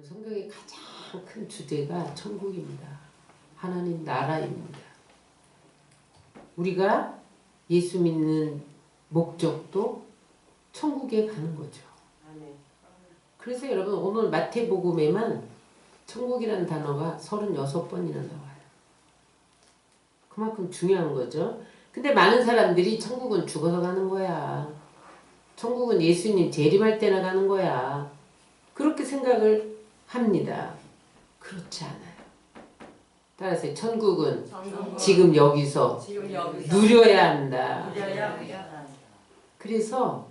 성경의 가장 큰 주제가 천국입니다. 하나님 나라입니다. 우리가 예수 믿는 목적도 천국에 가는 거죠. 그래서 여러분 오늘 마태복음에만 천국이라는 단어가 36번이나 나와요. 그만큼 중요한 거죠. 근데 많은 사람들이 천국은 죽어서 가는 거야. 천국은 예수님 재림할 때나 가는 거야. 그렇게 생각을 합니다. 그렇지 않아요. 따라서 천국은 지금 여기서 누려야 한다. 그래서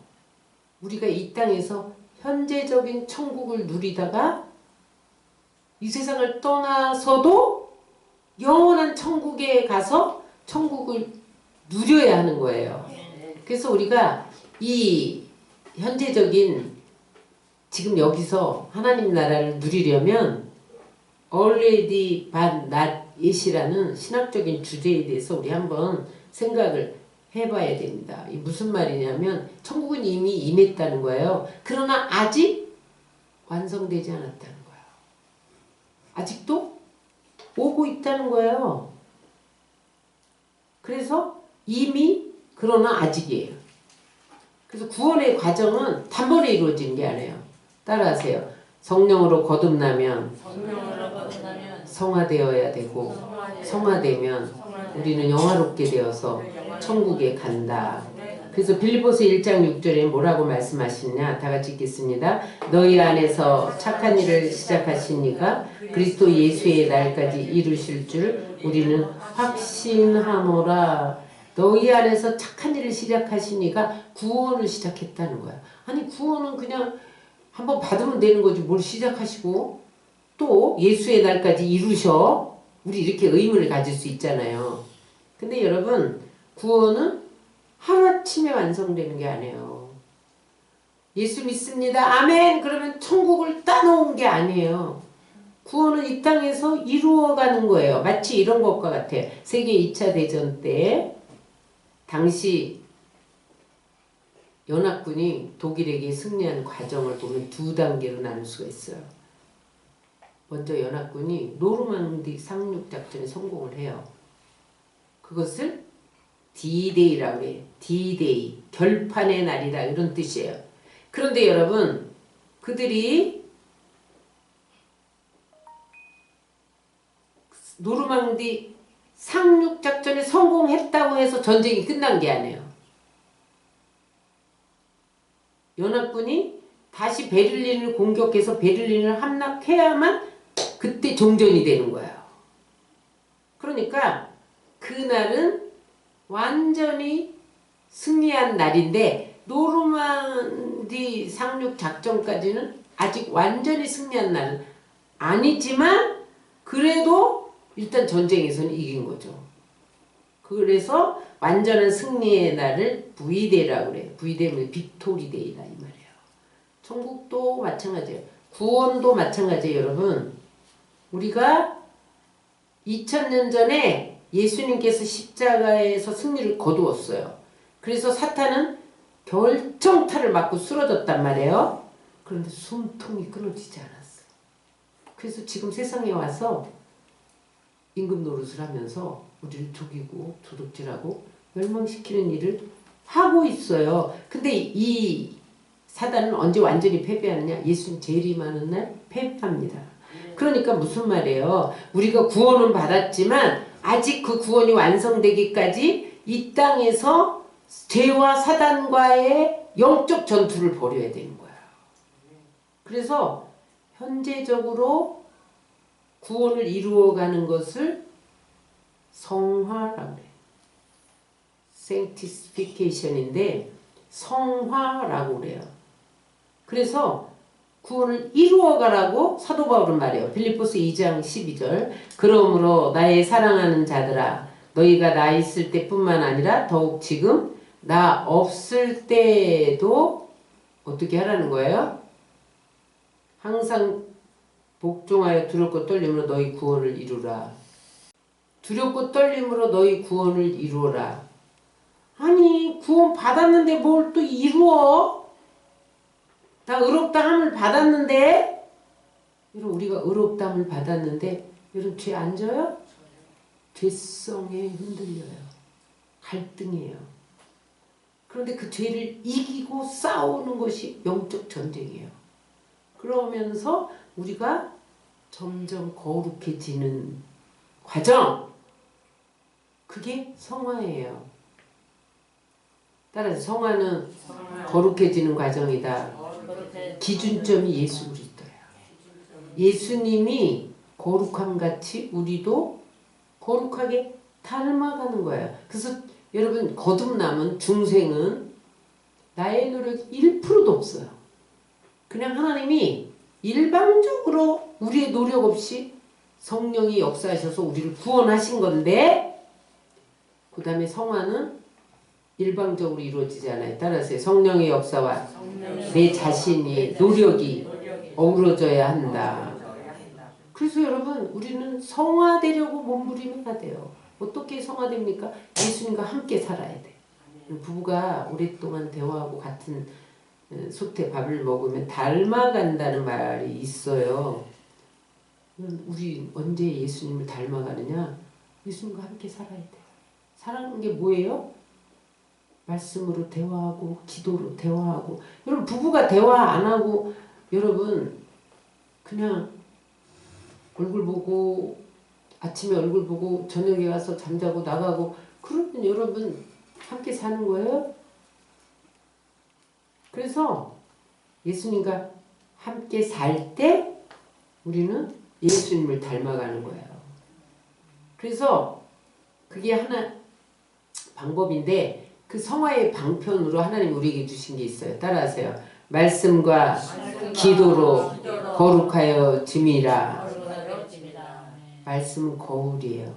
우리가 이 땅에서 현재적인 천국을 누리다가 이 세상을 떠나서도 영원한 천국에 가서 천국을 누려야 하는 거예요. 그래서 우리가 이 현재적인 지금 여기서 하나님 나라를 누리려면 already but not yet이라는 신학적인 주제에 대해서 우리 한번 생각을 해봐야 됩니다. 이 무슨 말이냐면 천국은 이미 임했다는 거예요. 그러나 아직 완성되지 않았다는 거예요. 아직도 오고 있다는 거예요. 그래서 이미 그러나 아직이에요. 그래서 구원의 과정은 단번에 이루어지는 게 아니에요. 따라하세요. 성령으로 거듭나면 성화되어야 되고 성화되면 우리는 영화롭게 되어서 천국에 간다. 그래서 빌립보서 1장 6절에 뭐라고 말씀하시냐? 다 같이 읽겠습니다. 너희 안에서 착한 일을 시작하신 이가 그리스도 예수의 날까지 이루실 줄 우리는 확신하노라. 너희 안에서 착한 일을 시작하신 이가 구원을 시작했다는 거야. 아니 구원은 그냥 한번 받으면 되는 거지 뭘 시작하시고 또 예수의 날까지 이루셔. 우리 이렇게 의문을 가질 수 있잖아요. 근데 여러분 구원은 하루아침에 완성되는 게 아니에요. 예수 믿습니다. 아멘. 그러면 천국을 따놓은 게 아니에요. 구원은 이 땅에서 이루어가는 거예요. 마치 이런 것과 같아. 세계 2차 대전 때 당시 연합군이 독일에게 승리한 과정을 보면 두 단계로 나눌 수가 있어요. 먼저 연합군이 노르망디 상륙작전에 성공을 해요. 그것을 D-Day라고 해요. D-Day, 결판의 날이다 이런 뜻이에요. 그런데 여러분 그들이 노르망디 상륙작전에 성공했다고 해서 전쟁이 끝난 게 아니에요. 연합군이 다시 베를린을 공격해서 베를린을 함락해야만 그때 종전이 되는 거예요. 그러니까 그날은 완전히 승리한 날인데 노르망디 상륙 작전까지는 아직 완전히 승리한 날은 아니지만 그래도 일단 전쟁에서는 이긴 거죠. 그래서 완전한 승리의 날을 V데이라고 그래요. V데이는 빅토리데이다 이 말이에요. 천국도 마찬가지예요. 구원도 마찬가지예요. 여러분 우리가 2000년 전에 예수님께서 십자가에서 승리를 거두었어요. 그래서 사탄은 결정타를 맞고 쓰러졌단 말이에요. 그런데 숨통이 끊어지지 않았어요. 그래서 지금 세상에 와서 임금 노릇을 하면서 우리를 죽이고 도둑질하고 멸망시키는 일을 하고 있어요. 근데 이 사단은 언제 완전히 패배하느냐? 예수님 재림하는 날 패배합니다. 그러니까 무슨 말이에요? 우리가 구원은 받았지만 아직 그 구원이 완성되기까지 이 땅에서 죄와 사단과의 영적 전투를 벌여야 되는 거야. 그래서 현재적으로 구원을 이루어가는 것을 성화라고 그래요. sanctification인데 성화라고 그래요. 그래서 구원을 이루어가라고 사도 바울은 말해요. 빌립보서 2장 12절 그러므로 나의 사랑하는 자들아 너희가 나 있을 때뿐만 아니라 더욱 지금 나 없을 때도 어떻게 하라는 거예요? 항상 복종하여 두렵고 떨림으로 너희 구원을 이루라. 두렵고 떨림으로 너희 구원을 이루어라. 아니 구원 받았는데 뭘 또 이루어? 나 의롭다 함을 받았는데 여러분 우리가 의롭다함을 받았는데 여러분 죄 안 져요? 죄성에 흔들려요. 갈등해요. 그런데 그 죄를 이기고 싸우는 것이 영적 전쟁이에요. 그러면서 우리가 점점 거룩해지는 과정, 그게 성화예요. 따라서 성화는 거룩해지는 과정이다. 기준점이 예수 그리스도예요. 예수님이 거룩함같이 우리도 거룩하게 닮아가는 거예요. 그래서 여러분 거듭남은 중생은 나의 노력 1%도 없어요. 그냥 하나님이 일방적으로 우리의 노력 없이 성령이 역사하셔서 우리를 구원하신 건데, 그 다음에 성화는 일방적으로 이루어지지 않아요. 따라서 성령의 역사와 내 자신이 노력이 어우러져야 한다. 그래서 여러분 우리는 성화되려고 몸부림해야 돼요. 어떻게 성화됩니까? 예수님과 함께 살아야 돼. 부부가 오랫동안 대화하고 같은 솥에 밥을 먹으면 닮아간다는 말이 있어요. 우리 언제 예수님을 닮아가느냐? 예수님과 함께 살아야 돼. 살아가는 게 뭐예요? 말씀으로 대화하고 기도로 대화하고. 여러분 부부가 대화 안 하고 여러분 그냥 얼굴 보고 아침에 얼굴 보고 저녁에 가서 잠자고 나가고 그러면 여러분 함께 사는 거예요? 그래서 예수님과 함께 살 때 우리는 예수님을 닮아가는 거예요. 그래서 그게 하나 방법인데, 그 성화의 방편으로 하나님 우리에게 주신 게 있어요. 따라하세요. 말씀과 기도로 거룩하여 짐이라. 말씀은 거울이에요.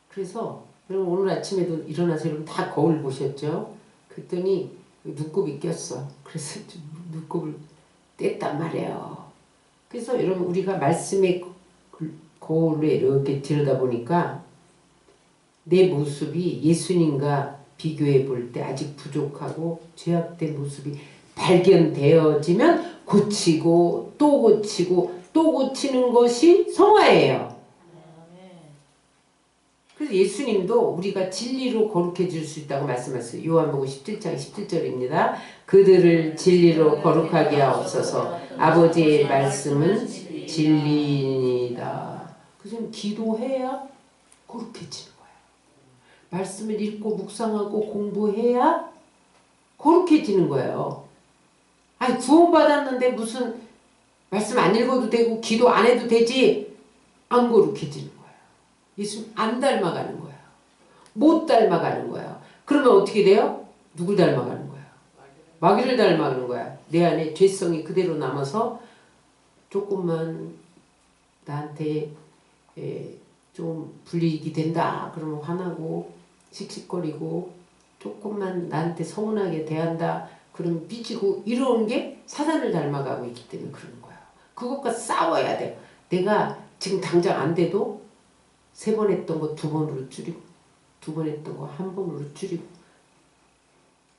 그래서 여러분 오늘 아침에도 일어나서 여러분 다 거울 보셨죠? 그랬더니 눈곱이 꼈어. 그래서 좀 눈곱을 뗐단 말이에요. 그래서 여러분 우리가 말씀의 거울에 이렇게 들여다보니까 내 모습이 예수님과 비교해 볼 때 아직 부족하고 죄악된 모습이 발견되어지면 고치고 또 고치고 또 고치는 것이 성화예요. 그래서 예수님도 우리가 진리로 거룩해질 수 있다고 말씀하셨어요. 요한복음 17장 17절입니다. 그들을 진리로 거룩하게 하옵소서. 아버지의 말씀은 진리이다. 그래서 기도해야 거룩해지는 거예요. 말씀을 읽고 묵상하고 공부해야 거룩해지는 거예요. 아니 구원받았는데 무슨 말씀 안 읽어도 되고 기도 안 해도 되지? 안 거룩해지는 거예요. 예수님 안 닮아가는 거예요. 못 닮아가는 거예요. 그러면 어떻게 돼요? 누굴 닮아가는 거예요? 마귀를 닮아가는 거야. 내 안에 죄성이 그대로 남아서 조금만 나한테 좀 불이익이 된다 그러면 화나고 씩씩거리고, 조금만 나한테 서운하게 대한다 그러면 삐지고, 이런 게 사단을 닮아가고 있기 때문에 그러는 거예요. 그것과 싸워야 돼요. 내가 지금 당장 안 돼도 3번 했던 거 2번으로 줄이고, 2번 했던 거 1번으로 줄이고,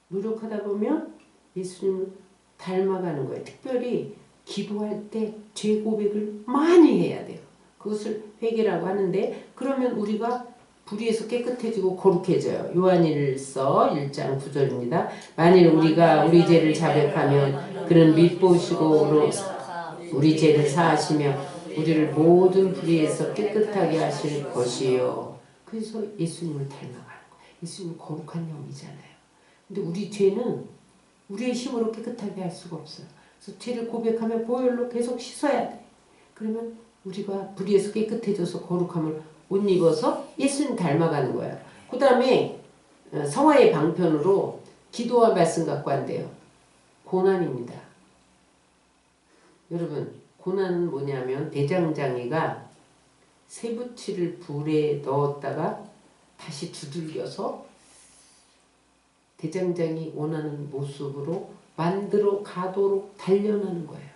노력하다 보면 예수님을 닮아가는 거예요. 특별히 기도할 때 죄 고백을 많이 해야 돼요. 그것을 회개라고 하는데, 그러면 우리가 불의에서 깨끗해지고 거룩해져요. 요한일서 1장 9절입니다. 만일 우리가 우리 죄를 자백하면 그는 믿보시고 우리 죄를 사하시며 우리를 모든 불의에서 깨끗하게 하실 것이요. 그래서 예수님을 닮아가는 거예요. 예수님은 거룩한 영이잖아요. 근데 우리 죄는 우리의 힘으로 깨끗하게 할 수가 없어요. 그래서 죄를 고백하면 보혈로 계속 씻어야 돼. 그러면 우리가 불의에서 깨끗해져서 거룩함을 옷 입어서 예수님 닮아가는 거예요. 그 다음에 성화의 방편으로 기도와 말씀 갖고 한대요. 고난입니다. 여러분 고난은 뭐냐면, 대장장이가 쇠붙이를 불에 넣었다가 다시 두들겨서 대장장이 원하는 모습으로 만들어 가도록 단련하는 거예요.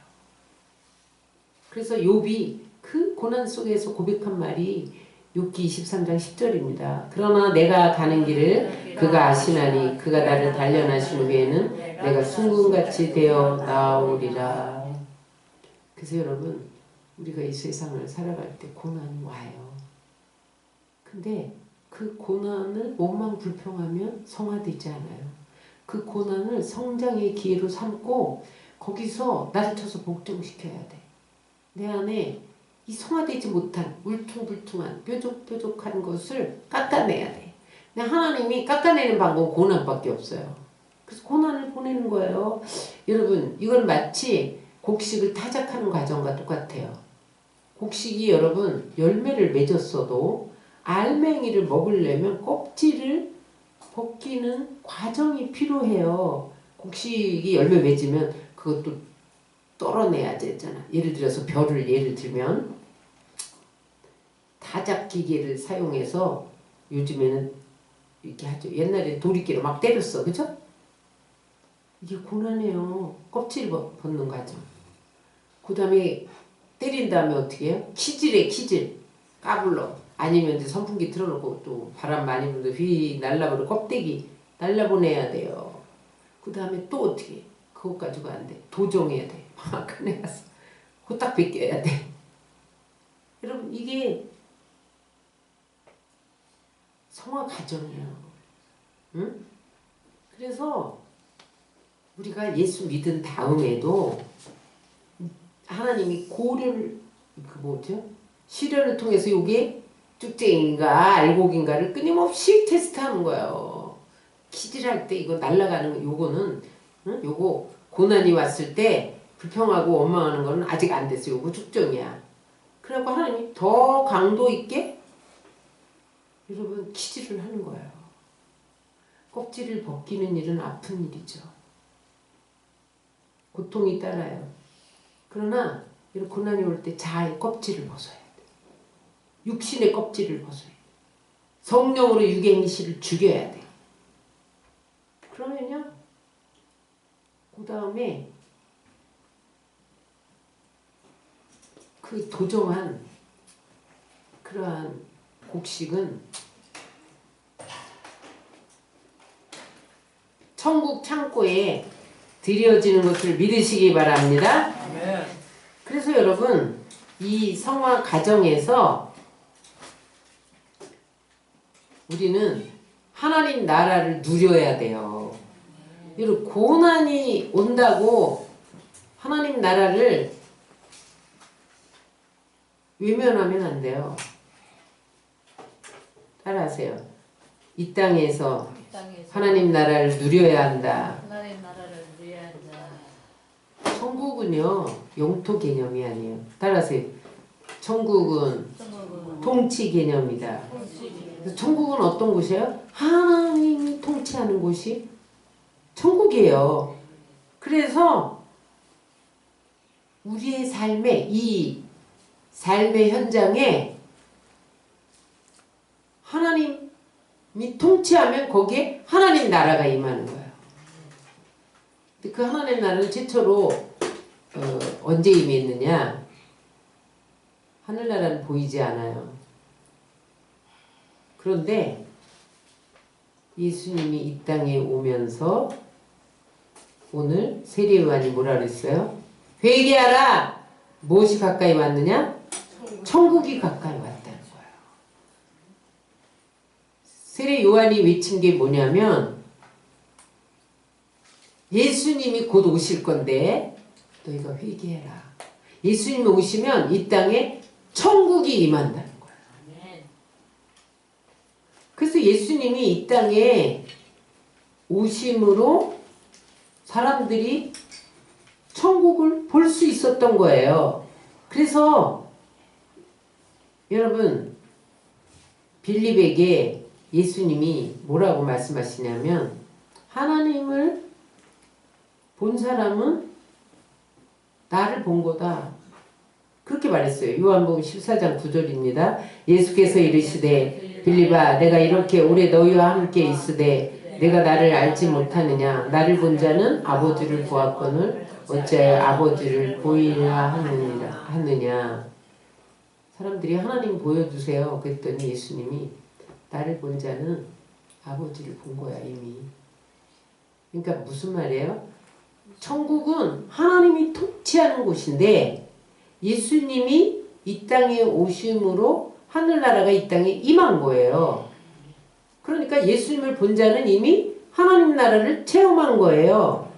그래서 욥이 그 고난 속에서 고백한 말이 욥기 23장 10절입니다. 그러나 내가 가는 길을 그가 아시나니 그가 나를 단련하신 후에는 내가 순금같이 되어 나오리라. 그래서 여러분 우리가 이 세상을 살아갈 때 고난이 와요. 근데 그 고난을 몸만 불평하면 성화되지 않아요. 그 고난을 성장의 기회로 삼고 거기서 나를 쳐서 복종시켜야 돼. 내 안에 이 성화되지 못한 울퉁불퉁한 뾰족뾰족한 것을 깎아내야 돼. 근데 하나님이 깎아내는 방법은 고난밖에 없어요. 그래서 고난을 보내는 거예요. 여러분, 이건 마치 곡식을 타작하는 과정과 똑같아요. 곡식이 여러분 열매를 맺었어도 알맹이를 먹으려면 껍질을 벗기는 과정이 필요해요. 곡식이 열매 맺으면 그것도 떨어내야 되잖아. 예를 들어서 벼를 예를 들면 타작 기계를 사용해서 요즘에는 이렇게 하죠. 옛날에 도리끼로 막 때렸어. 그죠? 이게 고난이에요. 껍질 벗는 과정. 그 다음에 때린 다음에 어떻게 해요? 키질해 키질. 까불러. 아니면 이제 선풍기 틀어놓고 또 바람 많이 불면 휘 날라버려 껍데기 날라보내야 돼요. 그 다음에 또 어떻게 해? 그것 가지고 안 돼. 도정해야 돼. 방앗간에 가서 후딱 벗겨야 돼. 여러분 이게 성화 과정이에요. 응? 그래서 우리가 예수 믿은 다음에도 하나님이 고려를 그 뭐죠? 시련을 통해서 이게 쭉쟁인가 알곡인가를 끊임없이 테스트하는 거예요. 키질할 때 이거 날아가는 요거는 응? 요거 고난이 왔을 때 불평하고 원망하는 거는 아직 안 됐어요. 요거 쭉정이야. 그래갖고 하나님이 더 강도 있게 여러분 키질을 하는 거예요. 껍질을 벗기는 일은 아픈 일이죠. 고통이 따라요. 그러나 이런 고난이 올 때 자아의 껍질을 벗어야 돼. 육신의 껍질을 벗어야 돼. 성령으로 유갱리씨를 죽여야 돼. 그러면요. 그 다음에 그 도정한 그러한 곡식은 천국 창고에 드려지는 것을 믿으시기 바랍니다. 그래서 여러분 이 성화 과정에서 우리는 하나님 나라를 누려야 돼요. 여러분 고난이 온다고 하나님 나라를 외면하면 안 돼요. 따라하세요. 이 땅에서 하나님 나라를 누려야 한다. 하나님 나라를 누려야 한다. 천국은요 영토 개념이 아니에요. 따라하세요. 천국은 통치 개념이다. 그래서 천국은 어떤 곳이에요? 하나님이 통치하는 곳이 천국이에요. 그래서 우리의 이 삶의 현장에 하나님이 통치하면 거기에 하나님 나라가 임하는 거예요. 근데 그 하나님 나라는 최초로 언제 임했느냐? 하늘나라는 보이지 않아요. 그런데 예수님이 이 땅에 오면서 오늘 세례요한이 뭐라 그랬어요? 회개하라! 무엇이 가까이 왔느냐? 천국이 가까이 왔다는 거예요. 세례요한이 외친 게 뭐냐면 예수님이 곧 오실 건데 너희가 회개해라. 예수님이 오시면 이 땅에 천국이 임한다는 거예요. 그래서 예수님이 이 땅에 오심으로 사람들이 천국을 볼 수 있었던 거예요. 그래서 여러분 빌립에게 예수님이 뭐라고 말씀하시냐면 하나님을 본 사람은 나를 본 거다. 그렇게 말했어요. 요한복음 14장 9절입니다. 예수께서 이르시되 빌립아 내가 이렇게 오래 너희와 함께 있으되 내가 나를 알지 못하느냐. 나를 본 자는 아버지를 보았거늘 어찌하여 아버지를 보이라 하느냐. 사람들이 하나님 보여주세요. 그랬더니 예수님이 나를 본 자는 아버지를 본 거야 이미. 그러니까 무슨 말이에요? 천국은 하나님이 통치하는 곳인데 예수님이 이 땅에 오심으로 하늘나라가 이 땅에 임한 거예요. 그러니까 예수님을 본 자는 이미 하나님 나라를 체험한 거예요.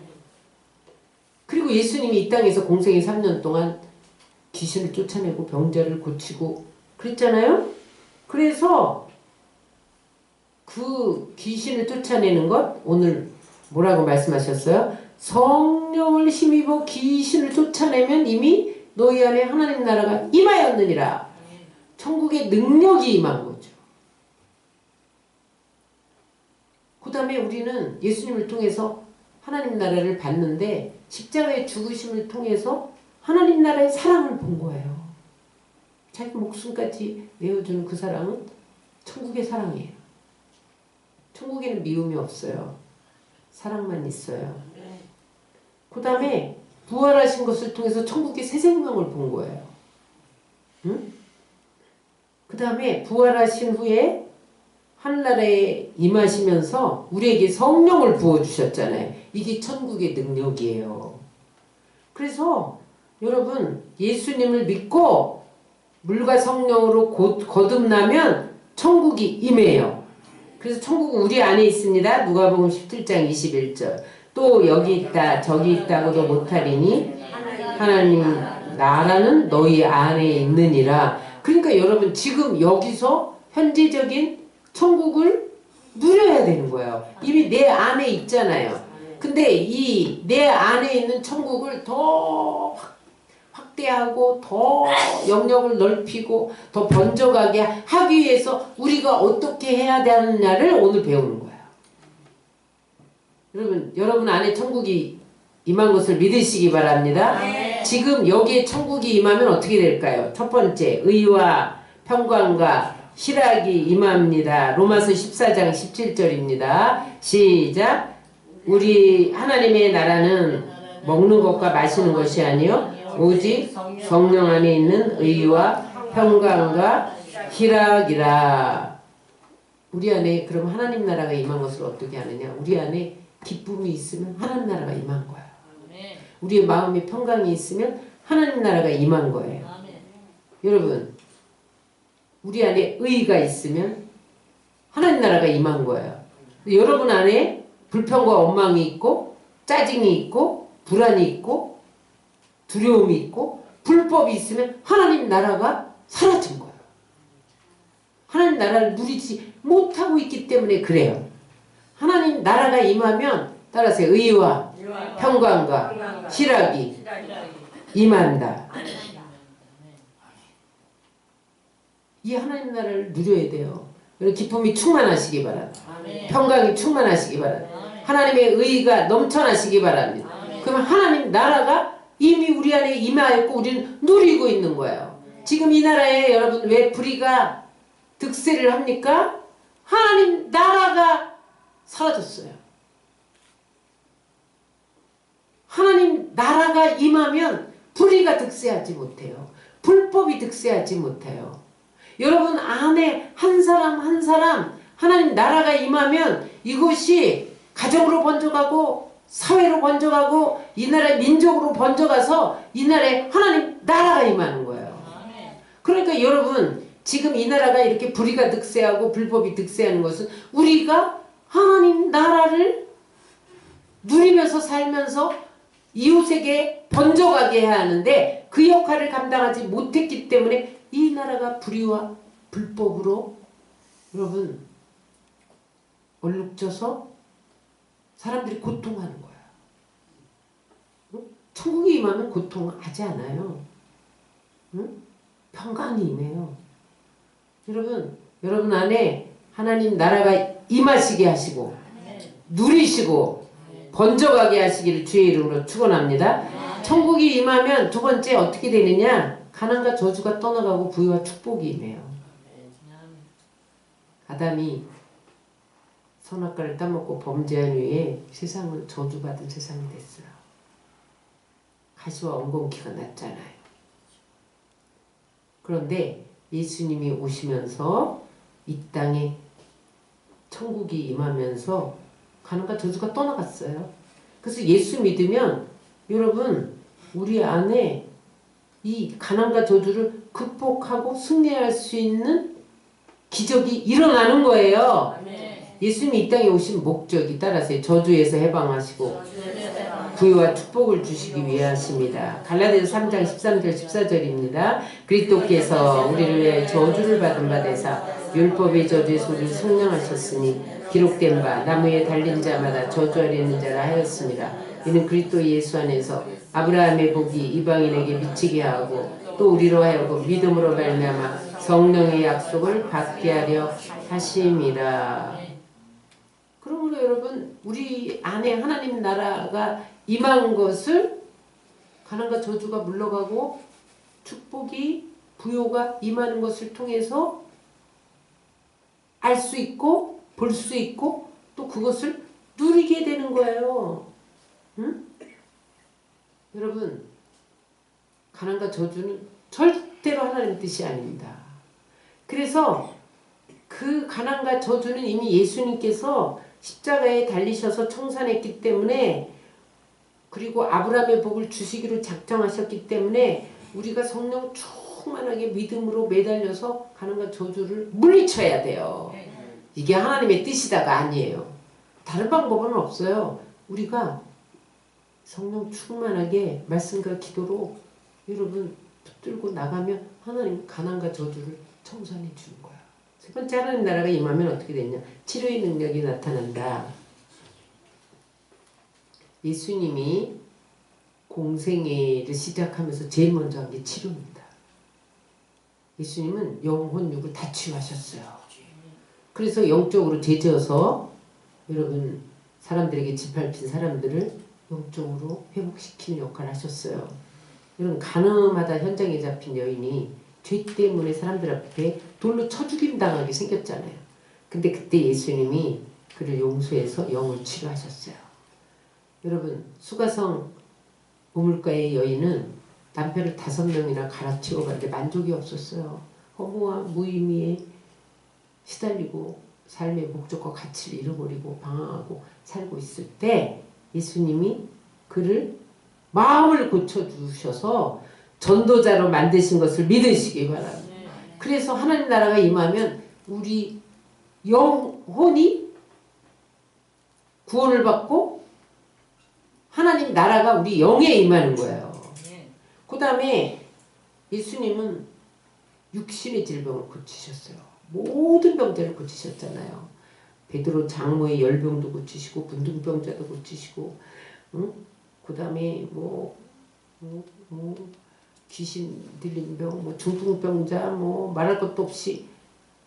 그리고 예수님이 이 땅에서 공생의 3년 동안 귀신을 쫓아내고 병자를 고치고 그랬잖아요. 그래서 그 귀신을 쫓아내는 것 오늘 뭐라고 말씀하셨어요? 성령을 힘입어 귀신을 쫓아내면 이미 너희 안에 하나님 나라가 임하였느니라. 천국의 능력이 임한 거죠. 그 다음에 우리는 예수님을 통해서 하나님 나라를 봤는데 십자가의 죽으심을 통해서 하나님 나라의 사랑을 본 거예요. 자기 목숨까지 내어주는 그 사랑은 천국의 사랑이에요. 천국에는 미움이 없어요. 사랑만 있어요. 그 다음에 부활하신 것을 통해서 천국의 새 생명을 본 거예요. 응? 그 다음에 부활하신 후에 하늘나라에 임하시면서 우리에게 성령을 부어주셨잖아요. 이게 천국의 능력이에요. 그래서 여러분 예수님을 믿고 물과 성령으로 거듭나면 천국이 임해요. 그래서 천국은 우리 안에 있습니다. 누가복음 17장 21절. 또 여기 있다 저기 있다고도 못하리니 하나님 나라는 너희 안에 있느니라. 그러니까 여러분 지금 여기서 현재적인 천국을 누려야 되는 거예요. 이미 내 안에 있잖아요. 근데 이 내 안에 있는 천국을 더 확대하고 더 영역을 넓히고 더 번져가게 하기 위해서 우리가 어떻게 해야 되느냐를 오늘 배우는 거예요. 여러분 안에 천국이 임한 것을 믿으시기 바랍니다. 지금 여기에 천국이 임하면 어떻게 될까요? 첫 번째, 의와 평강과 희락이 임합니다. 로마서 14장 17절입니다. 시작. 우리 하나님의 나라는 먹는 것과 마시는 것이 아니요 오직 성령 안에 있는 의와 평강과 희락이라. 우리 안에 그럼 하나님 나라가 임한 것을 어떻게 하느냐? 우리 안에 기쁨이 있으면 하나님 나라가 임한 거야. 우리의 마음에 평강이 있으면 하나님 나라가 임한 거예요. 여러분 우리 안에 의가 있으면 하나님 나라가 임한 거예요. 여러분 안에 불평과 원망이 있고 짜증이 있고 불안이 있고 두려움이 있고 불법이 있으면 하나님 나라가 사라진 거예요. 하나님 나라를 누리지 못하고 있기 때문에 그래요. 하나님 나라가 임하면 따라서 의와 평강과 희락이 임한다. 이 하나님 나라를 누려야 돼요. 기쁨이 충만하시기 바랍니다. 평강이 충만하시기 바랍니다. 하나님의 의가 넘쳐나시기 바랍니다. 그러면 하나님 나라가 이미 우리 안에 임하였고 우리는 누리고 있는 거예요. 지금 이 나라에 여러분 왜 불의가 득세를 합니까? 하나님 나라가 사라졌어요. 하나님 나라가 임하면 불의가 득세하지 못해요. 불법이 득세하지 못해요. 여러분 안에 한 사람 한 사람 하나님 나라가 임하면 이것이 가정으로 번져가고 사회로 번져가고 이 나라의 민족으로 번져가서 이 나라에 하나님 나라가 임하는 거예요. 그러니까 여러분 지금 이 나라가 이렇게 불의가 득세하고 불법이 득세하는 것은 우리가 하나님 나라를 누리면서 살면서 이웃에게 번져가게 해야 하는데 그 역할을 감당하지 못했기 때문에 이 나라가 불의와 불법으로 여러분 얼룩져서 사람들이 고통하는 거야. 천국이 임하면 고통하지 않아요. 응? 평강이 임해요. 여러분 안에 하나님 나라가 임하시게 하시고 누리시고 번져가게 하시기를 주의 이름으로 축원합니다. 천국이 임하면 두 번째 어떻게 되느냐? 가난과 저주가 떠나가고 부유와 축복이 임해요. 아담이 선악과를 따먹고 범죄한 후에 세상은 저주받은 세상이 됐어요. 가시와 엉겅퀴가 났잖아요. 그런데 예수님이 오시면서 이 땅에 천국이 임하면서 가난과 저주가 떠나갔어요. 그래서 예수 믿으면 여러분 우리 안에 이 가난과 저주를 극복하고 승리할 수 있는 기적이 일어나는 거예요. 예수님이 이 땅에 오신 목적이 따라서 저주에서 해방하시고 부유와 축복을 주시기 위해 하십니다. 갈라디아서 3장 13절 14절입니다. 그리스도께서 우리를 위해 저주를 받은 바 되사 율법의 저주에서 우리를 성령하셨으니 기록된 바 나무에 달린 자마다 저주하려는 자라 하였습니다. 이는 그리스도 예수 안에서 아브라함의 복이 이방인에게 미치게 하고 또 우리로 하여금 믿음으로 말미암아 성령의 약속을 받게 하려 하심이라. 그러므로 여러분 우리 안에 하나님 나라가 임한 것을 가난과 저주가 물러가고 축복이 부요가 임하는 것을 통해서 알 수 있고 볼 수 있고 또 그것을 누리게 되는 거예요. 응? 여러분 가난과 저주는 절대로 하나님 뜻이 아닙니다. 그래서 그 가난과 저주는 이미 예수님께서 십자가에 달리셔서 청산했기 때문에 그리고 아브라함의 복을 주시기로 작정하셨기 때문에 우리가 성령 충만하게 믿음으로 매달려서 가난과 저주를 물리쳐야 돼요. 이게 하나님의 뜻이다가 아니에요. 다른 방법은 없어요. 우리가 성령 충만하게 말씀과 기도로 여러분 붙들고 나가면 하나님 가난과 저주를 청산해 주는 거야. 세 번째 하나님 나라가 임하면 어떻게 되냐? 치료의 능력이 나타난다. 예수님이 공생애를 시작하면서 제일 먼저 한 게 치료입니다. 예수님은 영혼 육을 다 치유하셨어요. 그래서 영적으로 제재어서 여러분 사람들에게 짓밟힌 사람들을 영적으로 회복시키는 역할을 하셨어요. 여러분 가늠하다 현장에 잡힌 여인이 죄 때문에 사람들 앞에 돌로 쳐 죽임 당하게 생겼잖아요. 근데 그때 예수님이 그를 용서해서 영을 치료하셨어요. 여러분 수가성 우물가의 여인은 남편을 5명이나 갈아치워 갔는데 만족이 없었어요. 허무와 무의미에 시달리고 삶의 목적과 가치를 잃어버리고 방황하고 살고 있을 때 예수님이 그를 마음을 고쳐주셔서 전도자로 만드신 것을 믿으시기 바랍니다. 그래서 하나님 나라가 임하면 우리 영혼이 구원을 받고 하나님 나라가 우리 영에 임하는 거예요. 그 다음에 예수님은 육신의 질병을 고치셨어요. 모든 병자를 고치셨잖아요. 베드로 장모의 열병도 고치시고 문둥병자도 고치시고 응? 그 다음에 귀신 들린 병, 중풍병자 말할 것도 없이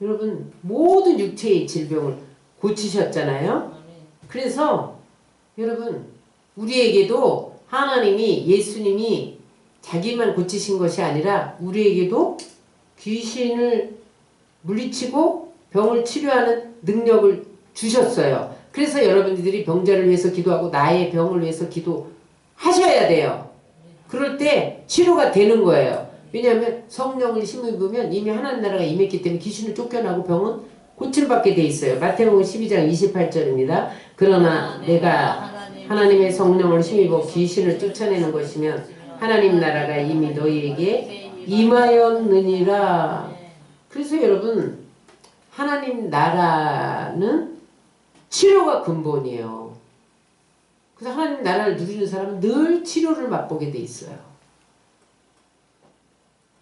여러분 모든 육체의 질병을 고치셨잖아요. 그래서 여러분 우리에게도 하나님이 예수님이 자기만 고치신 것이 아니라 우리에게도 귀신을 물리치고 병을 치료하는 능력을 주셨어요. 그래서 여러분들이 병자를 위해서 기도하고 나의 병을 위해서 기도하셔야 돼요. 그럴 때 치료가 되는 거예요. 왜냐하면 성령을 힘입으면 이미 하나님 나라가 임했기 때문에 귀신을 쫓겨나고 병은 고침받게 돼 있어요. 마태복음 12장 28절입니다. 그러나 내가 하나님의 성령을 힘입어 귀신을 쫓아내는 것이면 하나님 나라가 이미 너희에게 임하였느니라. 그래서 여러분 하나님 나라는 치료가 근본이에요. 그래서 하나님 나라를 누리는 사람은 늘 치료를 맛보게 돼 있어요.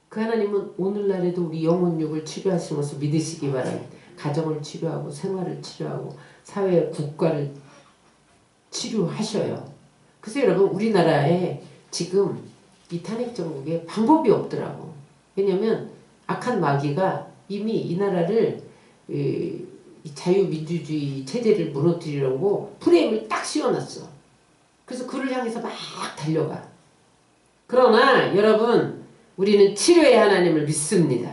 그 하나님은 오늘날에도 우리 영혼육을 치료하시는 것을 믿으시기 바랍니다. 가정을 치료하고 생활을 치료하고 사회 국가를 치료하셔요. 그래서 여러분 우리나라에 지금 이 탄핵정국에 방법이 없더라고. 왜냐면 악한 마귀가 이미 이 나라를 이 자유민주주의 체제를 무너뜨리려고 프레임을 딱 씌워놨어. 그래서 그를 향해서 막 달려가. 그러나 여러분 우리는 치료의 하나님을 믿습니다.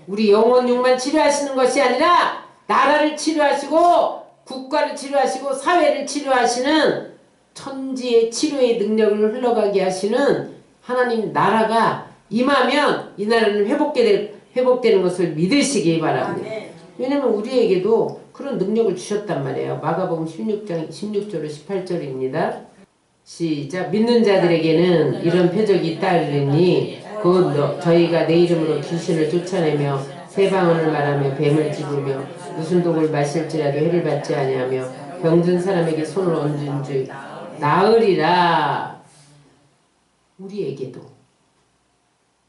우리 영혼육만 치료하시는 것이 아니라 나라를 치료하시고 국가를 치료하시고 사회를 치료하시는 천지의 치료의 능력을 흘러가게 하시는 하나님 나라가 임하면 이 나라는 회복되는 것을 믿으시기 바랍니다. 왜냐면 우리에게도 그런 능력을 주셨단 말이에요. 마가복음 16장 16절로 18절입니다. 시작. 믿는 자들에게는 이런 표적이 따르니 저희가 내 이름으로 귀신을 쫓아내며 새 방언을 말하며 뱀을 집으며 무슨 독을 마실지라도 해를 받지 아니하며 병든 사람에게 손을 얹은 줄 나으리라. 우리에게도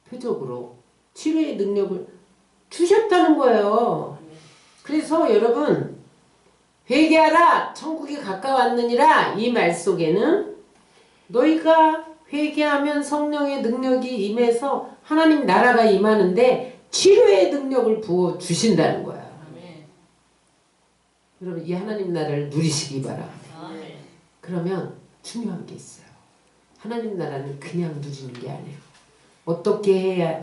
표적으로 치료의 능력을 주셨다는 거예요. 그래서 여러분 회개하라 천국이 가까웠느니라 이 말 속에는 너희가 회개하면 성령의 능력이 임해서 하나님 나라가 임하는데 치료의 능력을 부어 주신다는 거야. 여러분 이 하나님 나라를 누리시기 바랍니다. 그러면 중요한 게 있어요. 하나님 나라는 그냥 누리는 게 아니에요. 어떻게 해야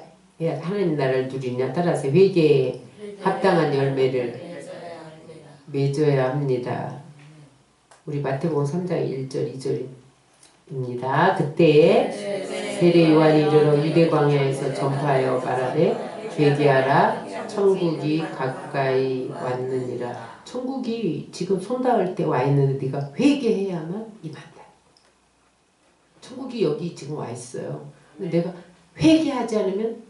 하나님 나라를 누리냐 따라서 회개에 합당한 열매를 맺어야 합니다. 우리 마태복음 3장 1절 2절입니다. 그때에 세례 요한이 이르러 유대 광야에서 전파하여 말하되 회개하라 천국이 가까이 왔느니라. 천국이 지금 손 닿을 때 와 있는데 네가 회개해야만 임한다. 천국이 여기 지금 와 있어요. 근데 내가 회개하지 않으면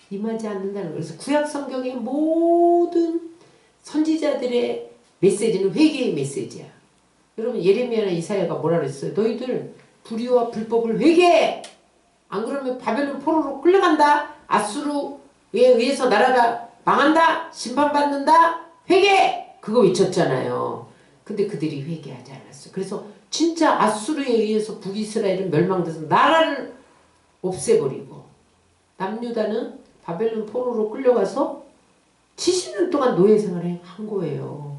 임하지 않는다는 거예요. 그래서 구약 성경의 모든 선지자들의 메시지는 회개의 메시지야. 여러분 예레미야나 이사야가 뭐라 그랬어요? 너희들 불의와 불법을 회개해! 안 그러면 바벨론 포로로 끌려간다. 아수르에 의해서 나라가 망한다. 심판받는다. 회개! 그거 외쳤잖아요. 근데 그들이 회개하지 않았어요. 그래서 진짜 아수르에 의해서 북이스라엘은 멸망돼서 나라를 없애버리고 남유다는 바벨론 포로로 끌려가서 70년 동안 노예 생활을 한 거예요.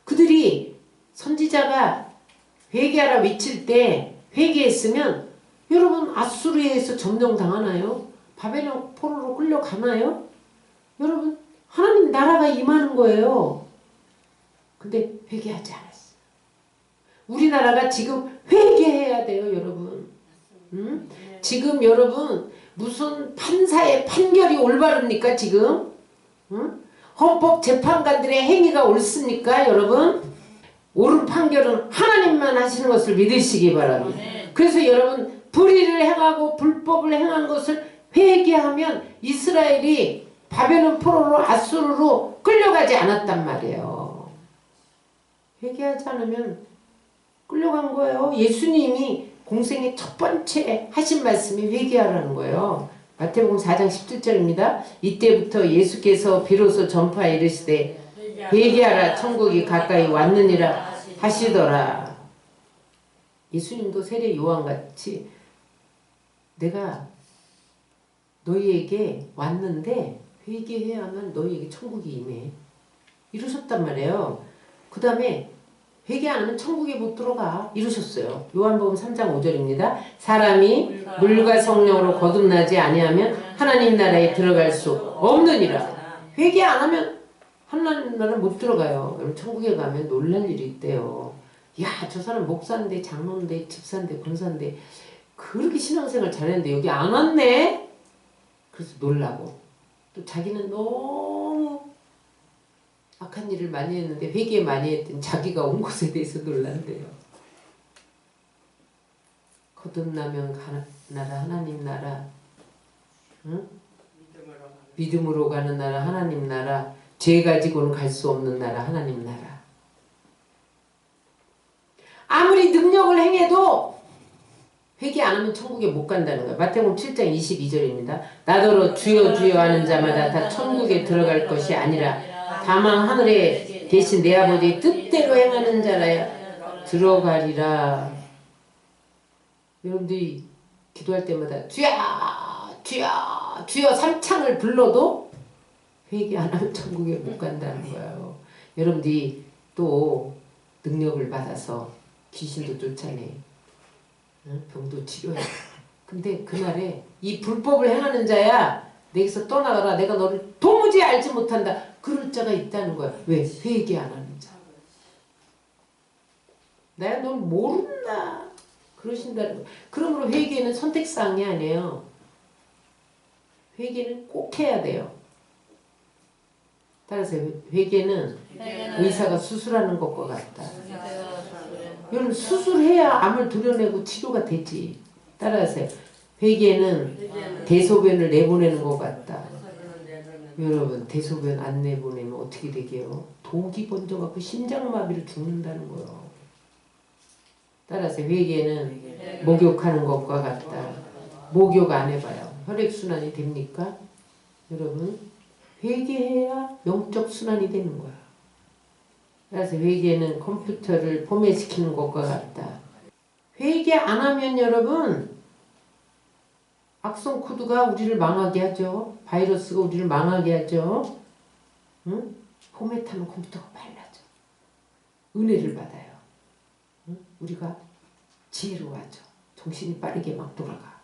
그들이 선지자가 회개하라 외칠 때 회개했으면 여러분 아수르에 의해서 점령당하나요? 바벨론 포로로 끌려가나요? 여러분 하나님 나라가 임하는 거예요. 근데 회개하지 않았어요. 우리나라가 지금 회개해야 돼요, 여러분. 지금 여러분 무슨 판사의 판결이 올바릅니까 지금? 헌법재판관들의 행위가 옳습니까 여러분? 옳은 판결은 하나님만 하시는 것을 믿으시기 바랍니다. 그래서 여러분 불의를 행하고 불법을 행한 것을 회개하면 이스라엘이 바벨론 포로로 아수르로 끌려가지 않았단 말이에요. 회개하지 않으면 끌려간 거예요. 예수님이 공생의 첫 번째 하신 말씀이 회개하라는 거예요. 마태복음 4장 17절입니다. 이때부터 예수께서 비로소 전파에 이르시되 회개하라 천국이 가까이 왔느니라 하시더라. 예수님도 세례 요한같이 내가 너희에게 왔는데 회개해야만 너희에게 천국이 임해 이러셨단 말이에요. 그 다음에 회개 안 하면 천국에 못 들어가 이러셨어요. 요한복음 3장 5절입니다. 사람이 물과 성령으로 거듭나지 아니하면 하나님 나라에 들어갈 수 없느니라. 회개 안 하면 하나님 나라 못 들어가요. 여러분 천국에 가면 놀랄 일이 있대요. 야, 저 사람 목사인데 장로인데 집사인데 권사인데 그렇게 신앙생활 잘했는데 여기 안 왔네? 그래서 놀라고 또 자기는 너무 악한 일을 많이 했는데 회개 많이 했더니 자기가 온 곳에 대해서 놀란대요. 거듭나면 나라 하나님 나라, 응? 믿음으로 가는 나라 하나님 나라, 죄 가지고는 갈 수 없는 나라 하나님 나라. 아무리 능력을 행해도 회개 안 하면 천국에 못 간다는 거예요. 마태복음 7장 22절입니다. 나더러 주여 주여 하는 자마다 다 천국에 들어갈 것이 아니라 다만 하늘에 계신 내 아버지의 뜻대로 행하는 자라야 들어가리라. 여러분들이 기도할 때마다 주여 주여 주여 삼창을 불러도 회개 안 하면 천국에 못 간다는 거예요. 여러분들이 또 능력을 받아서 귀신도 쫓아내, 병도 치료해. 근데 그날에 이 불법을 행하는 자야 내게서 떠나가라. 내가 너를 도무지 알지 못한다. 그럴 자가 있다는 거야. 왜? 회개 안 하는 자. 내가 널 모른다. 그러신다는 거야. 그러므로 회개는 선택사항이 아니에요. 회개는 꼭 해야 돼요. 따라서 회개는 의사가 수술하는 것과 같다. 여러분 수술해야 암을 도려내고 치료가 되지. 따라서 회개는 대소변을 내보내는 것 같다. 여러분 대소변 안 내보내면 어떻게 되게요? 독이 번져갖고 심장마비로 죽는다는 거예요. 따라서 회개는 목욕하는 것과 같다. 목욕 안 해봐요. 혈액순환이 됩니까? 여러분 회개해야 영적 순환이 되는 거야. 그래서 회개는 컴퓨터를 포맷시키는 것과 같다. 회개 안 하면 여러분 악성 코드가 우리를 망하게 하죠. 바이러스가 우리를 망하게 하죠. 응? 포맷하면 컴퓨터가 빨라져. 은혜를 받아요. 응? 우리가 지혜로워하죠. 정신이 빠르게 막 돌아가.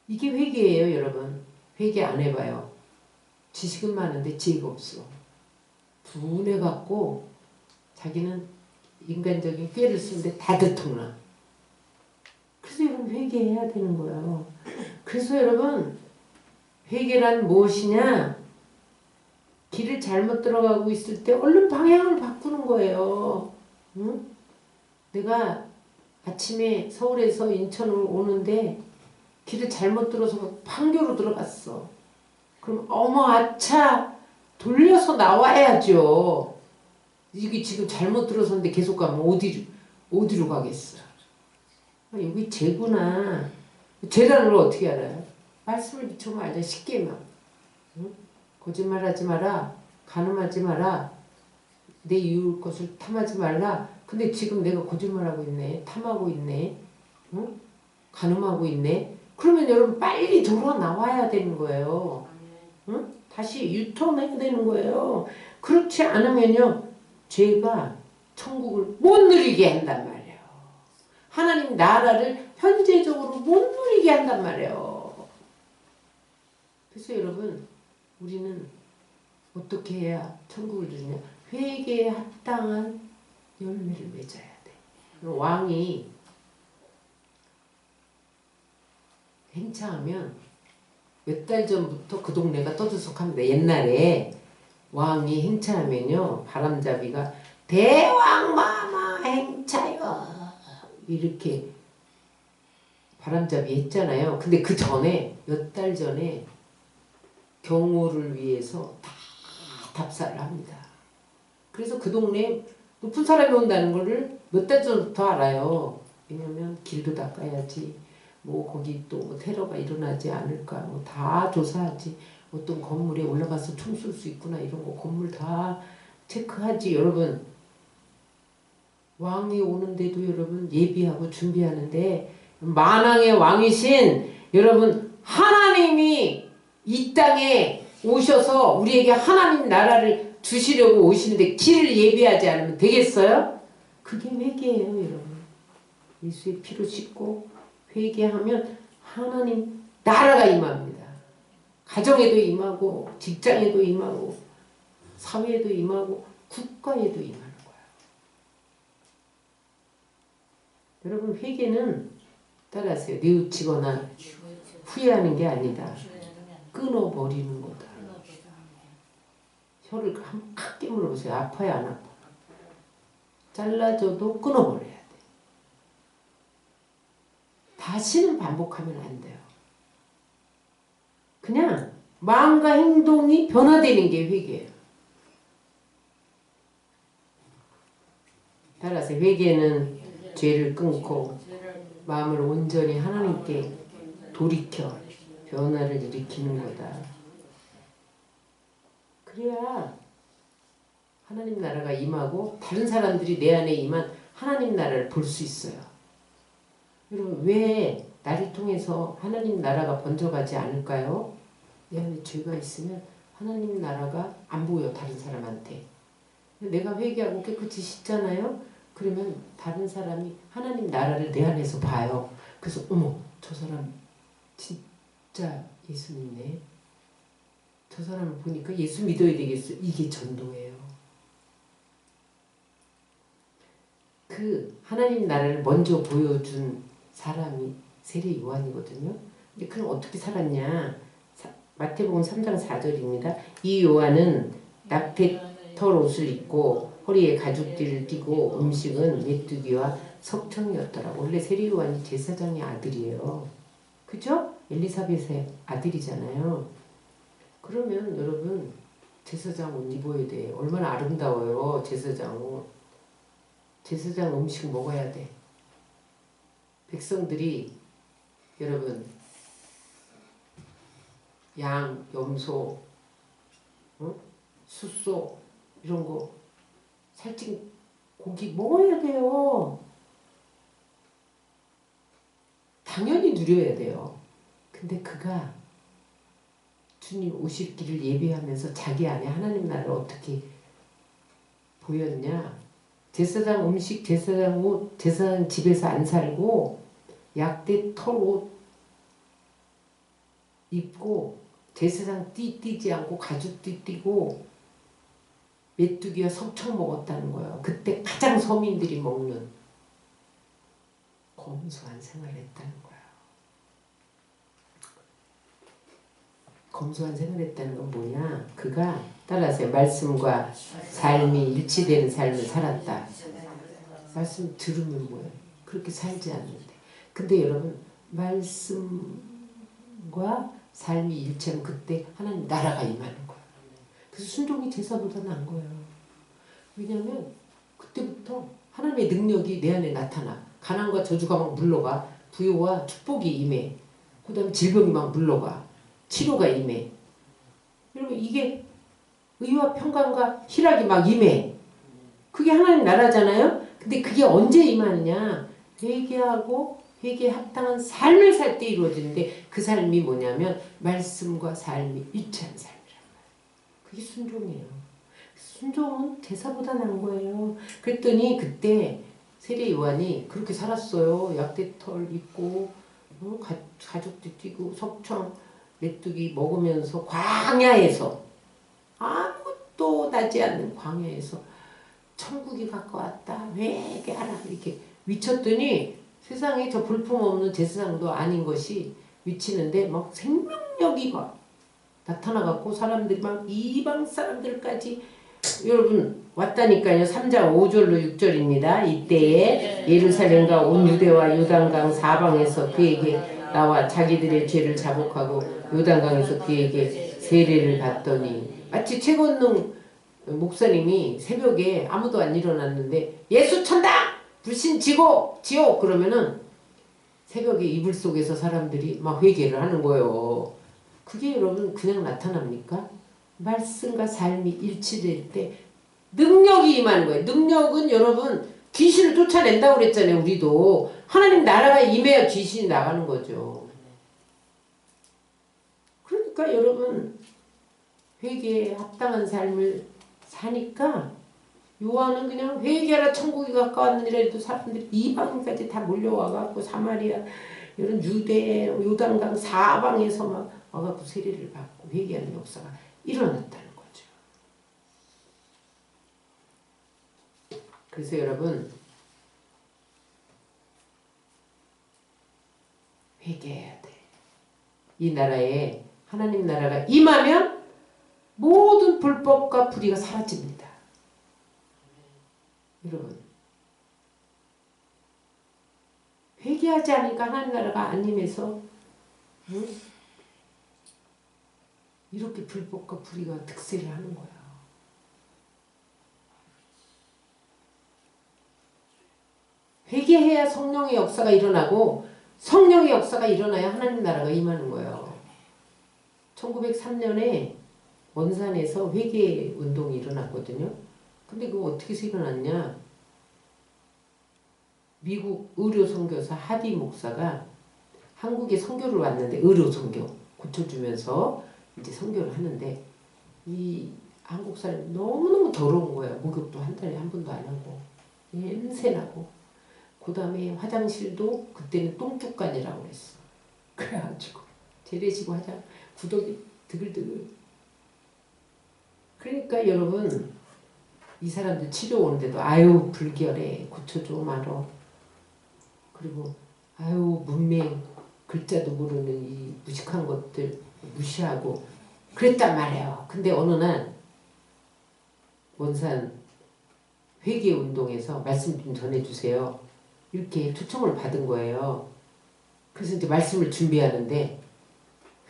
이게 회개예요, 여러분. 회개 안 해봐요. 지식은 많은데 지혜가 없어. 분해갖고 자기는 인간적인 꾀를 쓰는데 다 들통나. 그래서 여러분 회개해야 되는 거예요. 그래서 여러분 회개란 무엇이냐? 길을 잘못 들어가고 있을 때 얼른 방향을 바꾸는 거예요. 응? 내가 아침에 서울에서 인천으로 오는데 길을 잘못 들어서 판교로 들어갔어. 그럼 어머 아차 돌려서 나와야죠. 이게 지금 잘못 들어섰는데 계속 가면 어디로 가겠어. 여기 죄구나. 죄라는 걸 어떻게 알아요? 말씀을 미처럼 알자. 십계명. 응? 거짓말하지 마라. 간음하지 마라. 내 이웃 것을 탐하지 말라. 근데 지금 내가 거짓말하고 있네. 탐하고 있네. 응? 간음하고 있네. 그러면 여러분 빨리 돌아 나와야 되는 거예요. 응? 다시 유턴해야 되는 거예요. 그렇지 않으면요. 죄가 천국을 못 누리게 한단 말이에요. 하나님 나라를 현재적으로 못 누리게 한단 말이에요. 그래서 여러분 우리는 어떻게 해야 천국을 누리냐? 회개에 합당한 열매를 맺어야 돼. 왕이 행차하면 몇 달 전부터 그 동네가 떠들썩합니다. 옛날에 왕이 행차하면요 바람잡이가 대왕마마 행차요 이렇게 바람잡이 했잖아요. 근데 그 전에 몇 달 전에 경호를 위해서 다 답사를 합니다. 그래서 그 동네에 높은 사람이 온다는 거를 몇 달 전부터 알아요. 왜냐면 길도 닦아야지. 뭐 거기 또 테러가 일어나지 않을까 뭐 다 조사하지. 어떤 건물에 올라가서 총 쏠 수 있구나 이런 거 건물 다 체크하지. 여러분 왕이 오는데도 여러분 예비하고 준비하는데 만왕의 왕이신 여러분 하나님이 이 땅에 오셔서 우리에게 하나님 나라를 주시려고 오시는데 길을 예비하지 않으면 되겠어요? 그게 회개예요 여러분. 예수의 피로 씻고 회개하면 하나님 나라가 임합니다. 가정에도 임하고 직장에도 임하고 사회에도 임하고 국가에도 임하는 거예요. 여러분 회개는 따라하세요. 뉘우치거나 후회하는 게 아니다. 끊어버리는 거다. 혀를 확 깨물어 보세요. 아파요 안 아파? 잘라줘도 끊어버려야 돼. 다시는 반복하면 안 돼요. 그냥 마음과 행동이 변화되는 게 회개예요. 따라서 회개는 죄를 끊고 마음을 온전히 하나님께 돌이켜 변화를 일으키는 거다. 그래야 하나님 나라가 임하고 다른 사람들이 내 안에 임한 하나님 나라를 볼 수 있어요. 여러분 왜 나를 통해서 하나님 나라가 번져가지 않을까요? 내 안에 죄가 있으면 하나님 나라가 안 보여 다른 사람한테. 내가 회개하고 깨끗이 씻잖아요. 그러면 다른 사람이 하나님 나라를 내 안에서 봐요. 그래서 어머 저 사람 진짜 예수 믿네. 저 사람을 보니까 예수 믿어야 되겠어. 이게 전도예요. 그 하나님 나라를 먼저 보여준 사람이 세례 요한이거든요. 근데 그럼 어떻게 살았냐? 마태복음 3장 4절입니다. 이 요한은 낙태털 옷을 입고 허리에 가죽띠를 띠고 음식은 메뚜기와 석청이었더라. 원래 세례 요한이 제사장의 아들이에요. 그죠? 엘리사벳의 아들이잖아요. 그러면 여러분 제사장 옷 입어야 돼. 얼마나 아름다워요. 제사장 옷. 제사장 음식 먹어야 돼. 백성들이 여러분 양, 염소, 숫소 이런 거 살찐 고기 먹어야 돼요. 당연히 누려야 돼요. 근데 그가 주님 오실 길을 예배하면서 자기 안에 하나님 나라를 어떻게 보였냐? 제사장 음식, 제사장 옷, 제사장 집에서 안 살고 약대 털 옷 입고 제사장 띠 띠지 않고 가죽띠 띠고 메뚜기와 석청 먹었다는 거예요. 그때 가장 서민들이 먹는 검소한 생활을 했다는 거예요. 검소한 생활을 했다는 건 뭐냐? 그가 따라하세요. 말씀과 삶이 일치되는 삶을 살았다. 말씀 들으면 뭐예요? 그렇게 살지 않는데. 근데 여러분 말씀과 삶이 일치하면 그때 하나님 나라가 임하는 거예요. 그래서 순종이 제사보다 나은 거예요. 왜냐하면 그때부터 하나님의 능력이 내 안에 나타나. 가난과 저주가 막 물러가. 부요와 축복이 임해. 그 다음에 질병이 막 물러가. 치료가 임해. 여러분 이게 의와 평강과 희락이 막 임해. 그게 하나님 나라잖아요. 근데 그게 언제 임하느냐? 회개하고 회개에 합당한 삶을 살 때 이루어지는데 그 삶이 뭐냐면 말씀과 삶이 일치한 삶이란 말이에요. 그게 순종이에요. 순종은 제사보다 나은 거예요. 그랬더니 그때 세례 요한이 그렇게 살았어요. 약대털 입고 가죽도 띠고 석청 메뚜기 먹으면서 광야에서 아무것도 나지 않는 광야에서 천국이 가까웠다. 회개하라 이렇게 위쳤더니 세상에 저 볼품없는 제사장도 아닌 것이 위치는데 막 생명력이 막 나타나갖고 사람들이 막 이방 사람들까지 여러분 왔다니까요. 3장 5절로 6절입니다. 이때에 예루살렘과 온 유대와 요단강 사방에서 그에게 나와 자기들의 죄를 자복하고 요단강에서 그에게 세례를 받더니 마치 최건능 목사님이 새벽에 아무도 안 일어났는데 예수 천당! 불신 지옥! 그러면은 새벽에 이불 속에서 사람들이 막 회개를 하는 거예요. 그게 여러분 그냥 나타납니까? 말씀과 삶이 일치될 때 능력이 임하는 거예요. 능력은 여러분 귀신을 쫓아낸다고 그랬잖아요. 우리도 하나님 나라가 임해야 귀신이 나가는 거죠. 그러니까 여러분 회개에 합당한 삶을 사니까 요한은 그냥 회개하라 천국이 가까웠느니라 해도 사람들이 이방까지 다 몰려와갖고 사마리아 이런 유대 요단강 사방에서 막 와갖고 세례를 받고 회개하는 역사가 일어났다는 거죠. 그래서 여러분 회개해야 돼. 이 나라에 하나님 나라가 임하면 모든 불법과 불의가 사라집니다. 여러분 회개하지 않으니까 하나님 나라가 안 임해서 이렇게 불법과 불의가 득세를 하는 거야. 회개해야 성령의 역사가 일어나고 성령의 역사가 일어나야 하나님 나라가 임하는 거예요. 1903년에 원산에서 회개 운동이 일어났거든요. 근데 그거 어떻게 일어났냐? 미국 의료 선교사 하디 목사가 한국에 선교를 왔는데 의료 선교 고쳐주면서 이제 선교를 하는데 이 한국 사람이 너무너무 더러운 거예요. 목욕도 한 달에 한 번도 안 하고 냄새나고 그 다음에 화장실도 그때는 똥주간이라고 그랬어. 그래가지고 재래식 화장 구더기 드글드글. 그러니까 여러분 이 사람들 치료 오는데도 아유 불결해 고쳐줘 말어. 그리고 아유 문맹 글자도 모르는 이 무식한 것들 무시하고 그랬단 말이에요. 근데 어느 날 원산 회개운동에서 말씀 좀 전해주세요. 이렇게 초청을 받은 거예요. 그래서 이제 말씀을 준비하는데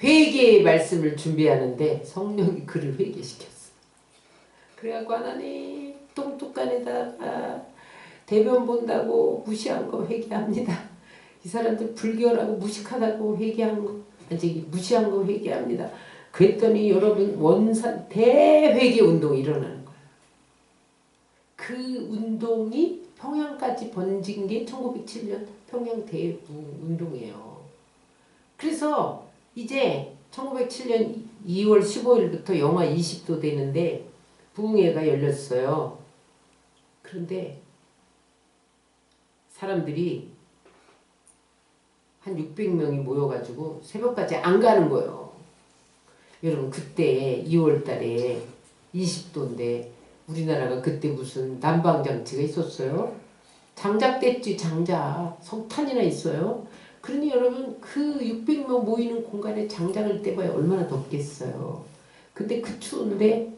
회개의 말씀을 준비하는데 성령이 그를 회개시켰어. 그래갖고 하나님 똥뚝간에다가 대변 본다고 무시한 거 회개합니다. 이 사람들 불결하고 무식하다고 회개한 거, 아니 무시한 거 회개합니다. 그랬더니 여러분 원산 대회개 운동이 일어나는 거예요. 그 운동이 평양까지 번진 게 1907년 평양 대부 운동이에요. 그래서 이제 1907년 2월 15일부터 영하 20도 되는데 부흥회가 열렸어요. 그런데 사람들이 한 600명이 모여가지고 새벽까지 안 가는 거예요. 여러분 그때 2월 달에 20도인데 우리나라가 그때 무슨 난방장치가 있었어요? 장작됐지 장작. 석탄이나 있어요? 그러니 여러분 그 600명 모이는 공간에 장작을 떼봐야 얼마나 덥겠어요. 근데 그 추운데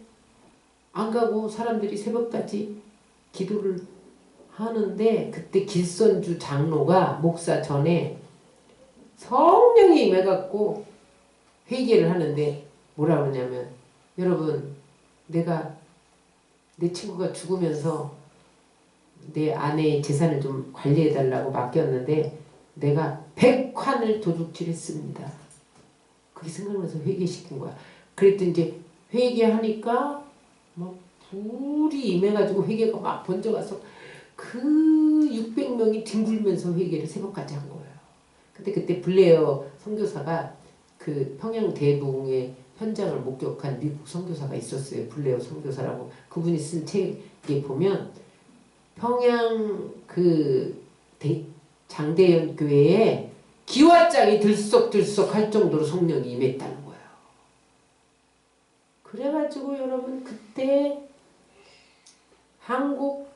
안 가고 사람들이 새벽까지 기도를 하는데 그때 길선주 장로가 목사 전에 성령이 임해갖고 회개를 하는데 뭐라 그러냐면 여러분 내가 내 친구가 죽으면서 내 아내의 재산을 좀 관리해달라고 맡겼는데 내가 100환을 도둑질했습니다. 그게 생각나서 회개시킨 거야. 그랬더니 이제 회개하니까 막 불이 임해가지고 회개가 막 번져가서 그 600명이 뒹굴면서 회개를 새벽까지 한 거예요. 근데 그때 블레어 선교사가 그 평양 대부흥의 현장을 목격한 미국 선교사가 있었어요. 블레어 선교사라고. 그분이 쓴 책에 보면 평양 그 장대현 교회에 기와장이 들썩들썩 할 정도로 성령이 임했다는 거예요. 그래가지고 여러분 그때 한국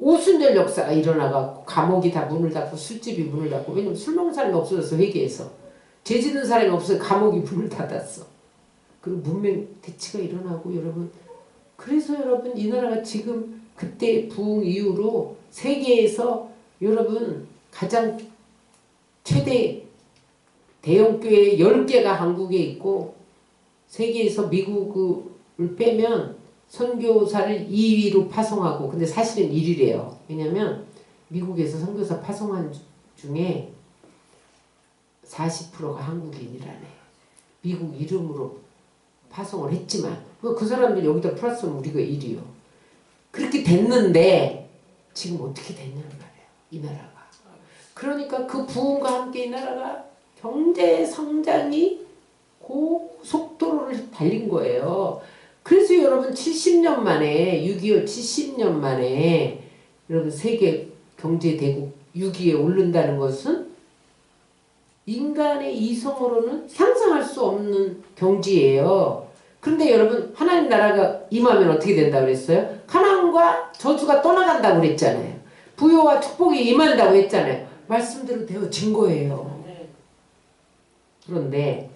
오순절 역사가 일어나갖고 감옥이 다 문을 닫고 술집이 문을 닫고 왜냐면 술 먹는 사람이 없어져서 회개해서 죄 짓는 사람이 없어서 감옥이 문을 닫았어. 그리고 문명 대치가 일어나고 여러분 그래서 여러분 이 나라가 지금 그때 부흥 이후로 세계에서 여러분 가장 최대 대형교회 10개가 한국에 있고 세계에서 미국을 빼면 선교사를 2위로 파송하고 근데 사실은 1위래요. 왜냐면 미국에서 선교사 파송한 중에 40%가 한국인이라네. 미국 이름으로 파송을 했지만 그 사람들 여기다 플러스하면 우리가 1위요. 그렇게 됐는데 지금 어떻게 됐냐는 말이에요. 이 나라가. 그러니까 그 부흥과 함께 이 나라가 경제 성장이 고속도로를 달린 거예요. 그래서 여러분 70년 만에 6.25 70년 만에 여러분 세계 경제대국 6위에 오른다는 것은 인간의 이성으로는 상상할 수 없는 경지예요. 그런데 여러분 하나님 나라가 임하면 어떻게 된다고 그랬어요? 가난과 저주가 떠나간다고 그랬잖아요. 부요와 축복이 임한다고 했잖아요. 말씀대로 되어진 거예요. 그런데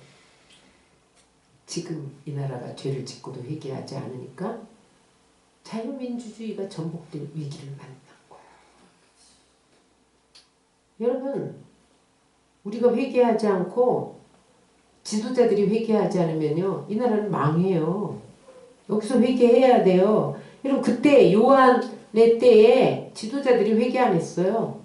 지금 이 나라가 죄를 짓고도 회개하지 않으니까 자유민주주의가 전복될 위기를 만난 거야. 여러분 우리가 회개하지 않고 지도자들이 회개하지 않으면요 이 나라는 망해요. 여기서 회개해야 돼요. 여러분 그때 요한의 때에 지도자들이 회개 안 했어요.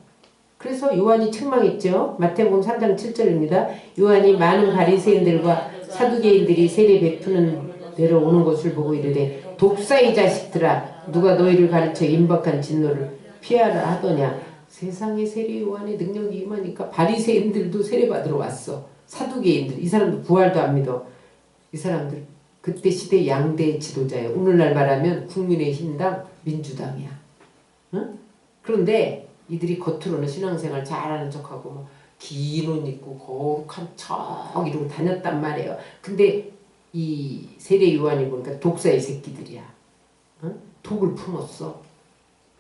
그래서 요한이 책망했죠. 마태복음 3장 7절입니다. 요한이 많은 바리새인들과 사두개인들이 세례 베푸는 데로 오는 것을 보고 이르되 독사의 자식들아 누가 너희를 가르쳐 임박한 진노를 피하라 하더냐. 세상에 세례 요한의 능력이 임하니까 바리새인들도 세례 받으러 왔어. 사두개인들 이 사람들 부활도 안 믿어. 이 사람들 그때 시대 양대 지도자예요. 오늘날 말하면 국민의힘당 민주당이야. 응? 그런데 이들이 겉으로는 신앙생활 잘하는 척하고 뭐 긴 옷 입고 거룩한 척 이러고 다녔단 말이에요. 근데 이 세례 요한이 보니까 독사의 새끼들이야. 응? 독을 품었어.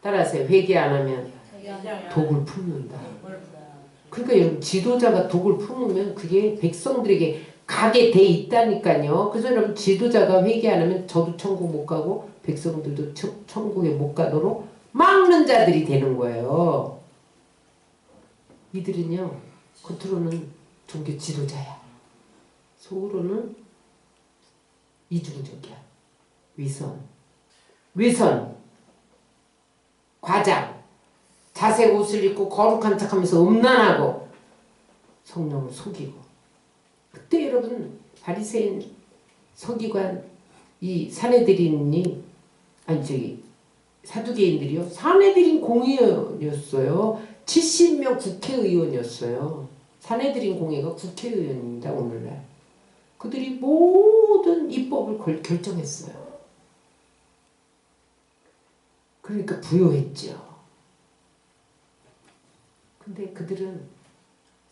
따라서 회개 안 하면 독을 품는다. 그러니까 여러분 지도자가 독을 품으면 그게 백성들에게 가게 돼 있다니까요. 그래서 여러분 지도자가 회개 안 하면 저도 천국 못 가고 백성들도 천국에 못 가도록 막는 자들이 되는 거예요. 이들은요 겉으로는 종교 지도자야. 속으로는 이중적이야. 위선, 과장, 자색 옷을 입고 거룩한 척하면서 음란하고 성령을 속이고. 그때 여러분 바리새인, 서기관, 이 사내들인이 사두개인들이요. 사내들인 공의원이었어요. 70명 국회의원이었어요. 사내들인 공회가 국회의원입니다. 오늘날. 그들이 모든 입법을 결정했어요. 그러니까 부요했죠. 근데 그들은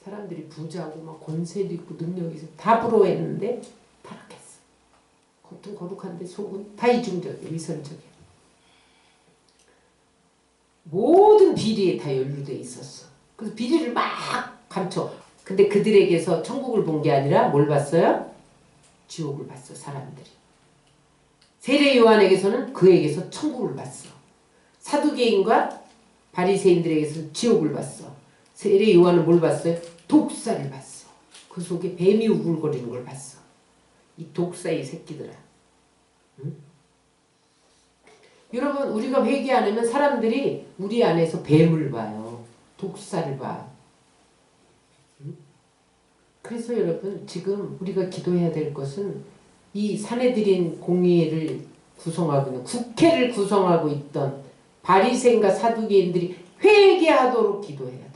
사람들이 부자고 막 권세도 있고 능력이 있어 다 부러워했는데 타락했어. 겉은 거룩한데 속은 다 이중적이야. 위선적이야. 모든 비리에 다 연루돼 있었어. 그래서 비리를 막 감춰. 근데 그들에게서 천국을 본 게 아니라 뭘 봤어요? 지옥을 봤어. 사람들이. 세례 요한에게서는 그에게서 천국을 봤어. 사두개인과 바리새인들에게서는 지옥을 봤어. 세례 요한은 뭘 봤어요? 독사를 봤어. 그 속에 뱀이 우글거리는 걸 봤어. 이 독사의 새끼들아. 응? 여러분 우리가 회개 안 하면 사람들이 우리 안에서 뱀을 봐요. 독사를 봐. 응? 그래서 여러분 지금 우리가 기도해야 될 것은 이 사내들인 공의를 구성하고 있는 국회를 구성하고 있던 바리새인과 사두개인들이 회개하도록 기도해야 돼요.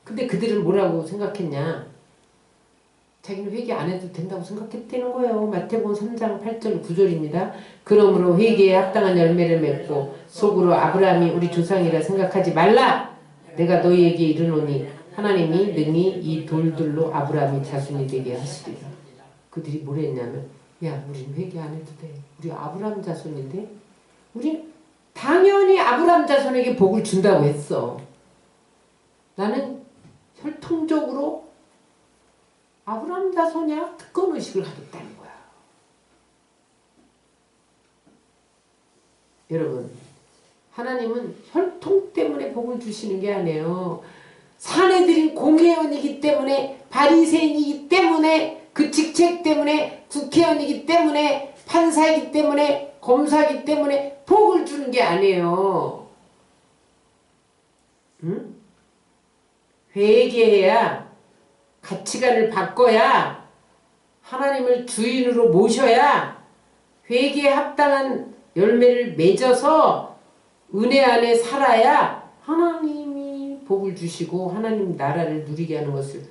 근데 그들은 뭐라고 생각했냐? 자기는 회개 안 해도 된다고 생각했다는 거예요. 마태복음 3장 8절 9절입니다. 그러므로 회개에 합당한 열매를 맺고 속으로 아브라함이 우리 조상이라 생각하지 말라. 내가 너희에게 이르노니 하나님이 능히 이 돌들로 아브라함이 자손이 되게 하시리라. 그들이 뭘 했냐면 야 우리는 회개 안 해도 돼. 우리 아브라함 자손인데 우리 당연히 아브라함 자손에게 복을 준다고 했어. 나는 혈통적으로 아브라함 자손이야? 특권의식을 가졌다는 거야. 여러분 하나님은 혈통 때문에 복을 주시는 게 아니에요. 사내들인 공회원이기 때문에 바리새인이기 때문에 그 직책 때문에 국회의원이기 때문에 판사이기 때문에 검사이기 때문에 복을 주는 게 아니에요. 응? 회개해야 가치관을 바꿔야 하나님을 주인으로 모셔야 회개에 합당한 열매를 맺어서 은혜 안에 살아야 하나님이 복을 주시고 하나님 나라를 누리게 하는 것을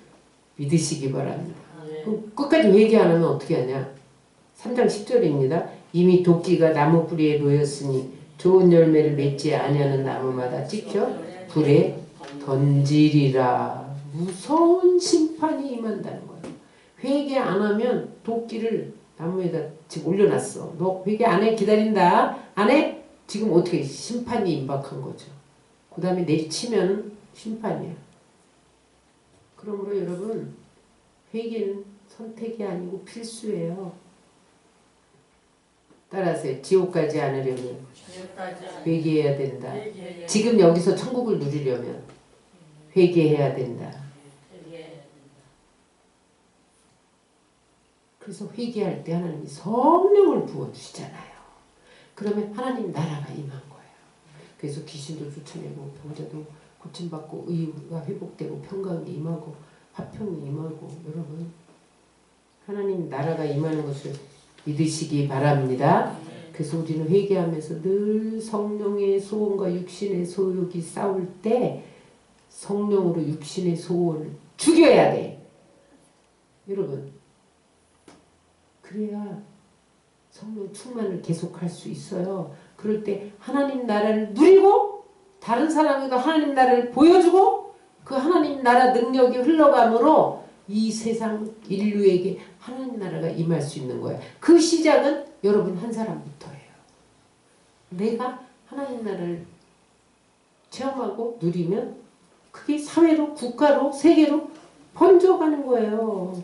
믿으시기 바랍니다. 그럼 끝까지 회개 안 하면 어떻게 하냐? 3장 10절입니다. 이미 도끼가 나무 뿌리에 놓였으니 좋은 열매를 맺지 아니하는 나무마다 찍혀 불에 던지리라. 무서운 심판이 임한다는 거예요. 회개 안 하면 도끼를 나무에다 지금 올려놨어. 너 회개 안 해? 기다린다. 안 해? 지금 어떻게 심판이 임박한 거죠. 그 다음에 내리치면 심판이야. 그러므로 여러분 회개는 선택이 아니고 필수예요. 따라서 지옥 가지 않으려면 회개해야 된다. 지금 여기서 천국을 누리려면 회개해야 된다. 그래서 회개할 때 하나님이 성령을 부어주시잖아요. 그러면 하나님 나라가 임한 거예요. 그래서 귀신도 쫓아내고 병자도 고침받고 의가 회복되고 평강이 임하고 화평이 임하고 여러분 하나님 나라가 임하는 것을 믿으시기 바랍니다. 그래서 우리는 회개하면서 늘 성령의 소원과 육신의 소욕이 싸울 때 성령으로 육신의 소원을 죽여야 돼. 여러분 그래야 성령 충만을 계속할 수 있어요. 그럴 때 하나님 나라를 누리고 다른 사람에게 하나님 나라를 보여주고 그 하나님 나라 능력이 흘러감으로 이 세상 인류에게 하나님 나라가 임할 수 있는 거예요. 그 시작은 여러분 한 사람부터예요. 내가 하나님 나라를 체험하고 누리면 그게 사회로 국가로 세계로 번져가는 거예요.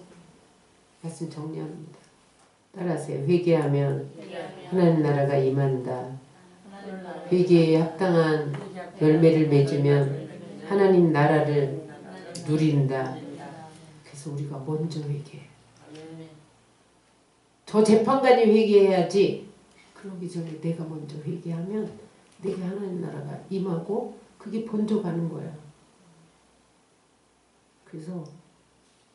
말씀 정리합니다. 따라하세요. 회개하면 하나님 나라가 임한다. 회개에 합당한 열매를 맺으면 하나님 나라를 누린다. 그래서 우리가 먼저 회개해. 저 재판관이 회개해야지. 그러기 전에 내가 먼저 회개하면 내게 하나님 나라가 임하고 그게 번져가는 거야. 그래서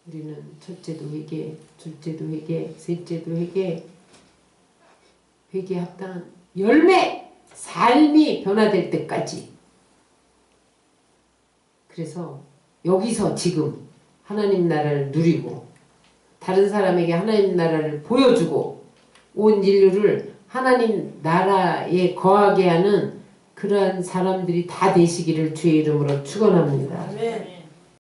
우리는 첫째도 회개, 둘째도 회개, 셋째도 회개, 회개에 합당한 열매, 삶이 변화될 때까지. 그래서 여기서 지금 하나님 나라를 누리고 다른 사람에게 하나님 나라를 보여주고 온 인류를 하나님 나라에 거하게 하는 그러한 사람들이 다 되시기를 주의 이름으로 축원합니다. 아멘.